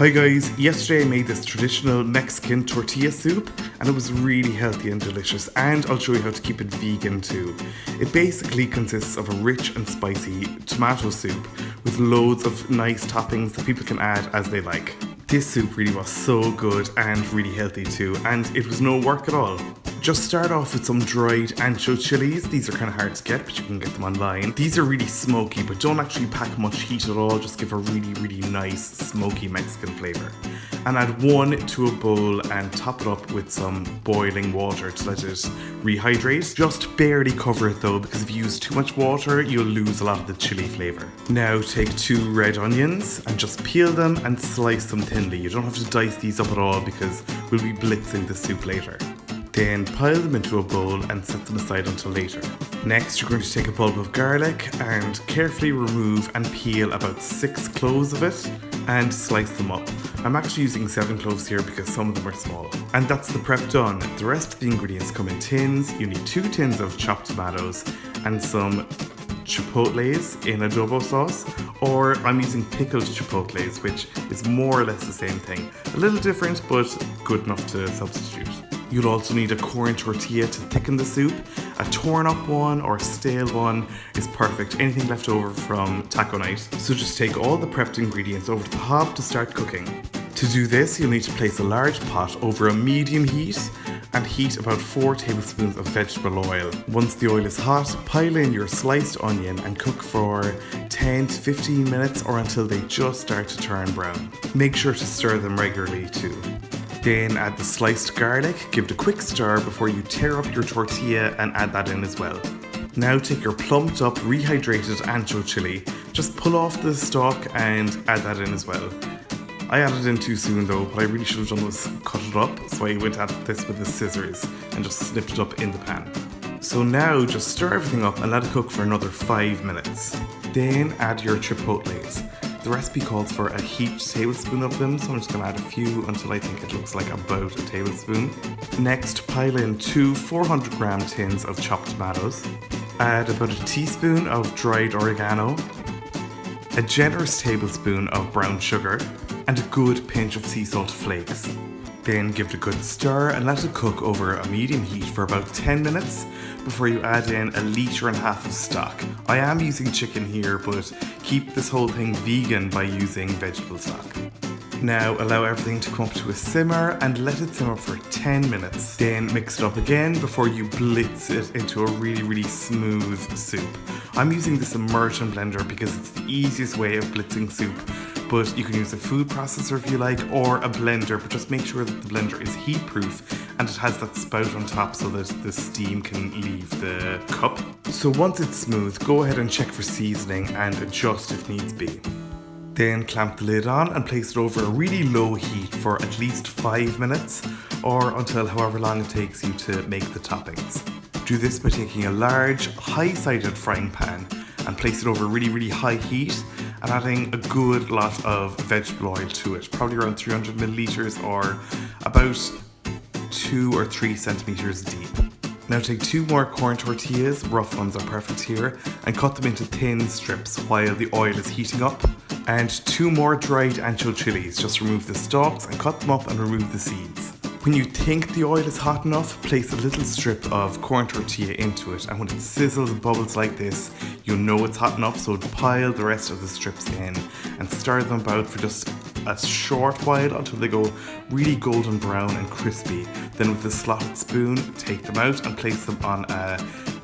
Hi guys, yesterday I made this traditional Mexican tortilla soup and it was really healthy and delicious, and I'll show you how to keep it vegan too. It basically consists of a rich and spicy tomato soup with loads of nice toppings that people can add as they like. This soup really was so good and really healthy too, and it was no work at all. Just start off with some dried ancho chilies. These are kind of hard to get, but you can get them online. These are really smoky, but don't actually pack much heat at all. Just give a really nice smoky Mexican flavor. And add one to a bowl and top it up with some boiling water to let it rehydrate. Just barely cover it though, because if you use too much water, you'll lose a lot of the chili flavor. Now take 2 red onions and just peel them and slice them thinly. You don't have to dice these up at all because we'll be blitzing the soup later. Then pile them into a bowl and set them aside until later. Next, you're going to take a bulb of garlic and carefully remove and peel about 6 cloves of it and slice them up. I'm actually using 7 cloves here because some of them are small. And that's the prep done. The rest of the ingredients come in tins. You need 2 tins of chopped tomatoes and some chipotles in adobo sauce, or I'm using pickled chipotles, which is more or less the same thing. A little different, but good enough to substitute. You'll also need a corn tortilla to thicken the soup. A torn up one or a stale one is perfect, anything left over from taco night. So just take all the prepped ingredients over to the hob to start cooking. To do this, you'll need to place a large pot over a medium heat and heat about 4 tablespoons of vegetable oil. Once the oil is hot, pile in your sliced onion and cook for 10 to 15 minutes or until they just start to turn brown. Make sure to stir them regularly too. Then add the sliced garlic, give it a quick stir before you tear up your tortilla and add that in as well. Now take your plumped up, rehydrated ancho chili, just pull off the stalk and add that in as well. I added in too soon though. What I really should have done was cut it up, so I went at this with the scissors and just snipped it up in the pan. So now just stir everything up and let it cook for another 5 minutes. Then add your chipotles. The recipe calls for a heaped tablespoon of them, so I'm just going to add a few until I think it looks like about a tablespoon. Next, pile in 2 400 gram tins of chopped tomatoes. Add about a teaspoon of dried oregano, a generous tablespoon of brown sugar, and a good pinch of sea salt flakes. Then give it a good stir and let it cook over a medium heat for about 10 minutes before you add in 1.5 litres of stock. I am using chicken here, but keep this whole thing vegan by using vegetable stock. Now allow everything to come up to a simmer and let it simmer for 10 minutes. Then mix it up again before you blitz it into a really smooth soup. I'm using this immersion blender because it's the easiest way of blitzing soup, but you can use a food processor if you like, or a blender, but just make sure that the blender is heat proof and it has that spout on top so that the steam can leave the cup. So once it's smooth, go ahead and check for seasoning and adjust if needs be. Then clamp the lid on and place it over a really low heat for at least 5 minutes or until however long it takes you to make the toppings. Do this by taking a large, high-sided frying pan and place it over really high heat and adding a good lot of vegetable oil to it, probably around 300 milliliters or about 2 or 3 centimeters deep. Now take 2 more corn tortillas, rough ones are perfect here, and cut them into thin strips while the oil is heating up. And 2 more dried ancho chilies, just remove the stalks and cut them up and remove the seeds. When you think the oil is hot enough, place a little strip of corn tortilla into it, and when it sizzles and bubbles like this, you'll know it's hot enough, so pile the rest of the strips in and stir them about for just a short while until they go really golden brown and crispy. Then with a slotted spoon, take them out and place them on a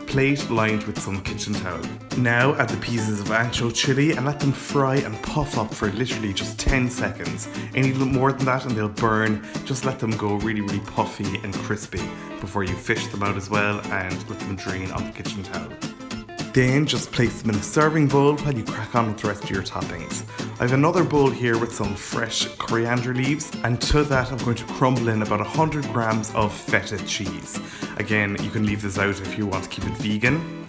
plate lined with some kitchen towel. Now add the pieces of ancho chili and let them fry and puff up for literally just 10 seconds. Any more than that and they'll burn. Just let them go really puffy and crispy before you fish them out as well and let them drain on the kitchen towel. Then just place them in a serving bowl while you crack on with the rest of your toppings. I have another bowl here with some fresh coriander leaves, and to that I'm going to crumble in about 100 grams of feta cheese. Again, you can leave this out if you want to keep it vegan.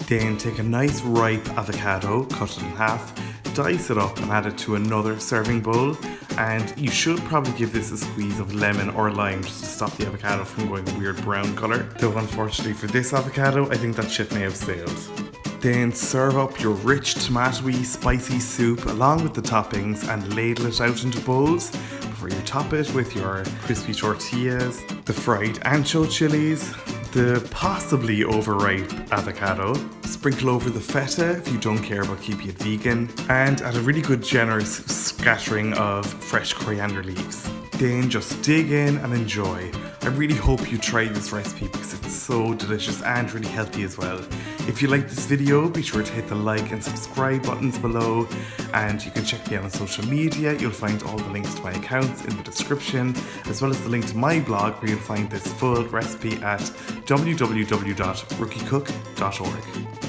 Then take a nice ripe avocado, cut it in half, dice it up and add it to another serving bowl, and you should probably give this a squeeze of lemon or lime just to stop the avocado from going a weird brown colour. Though unfortunately for this avocado, I think that shit may have sailed. Then serve up your rich tomatoey spicy soup along with the toppings and ladle it out into bowls before you top it with your crispy tortillas, the fried ancho chilies, the possibly overripe avocado, sprinkle over the feta if you don't care about keeping it vegan, and add a really good generous scattering of fresh coriander leaves. Then just dig in and enjoy. I really hope you try this recipe because it's so delicious and really healthy as well. If you like this video, be sure to hit the like and subscribe buttons below, and you can check me out on social media. You'll find all the links to my accounts in the description, as well as the link to my blog where you'll find this full recipe at www.rookiecook.org.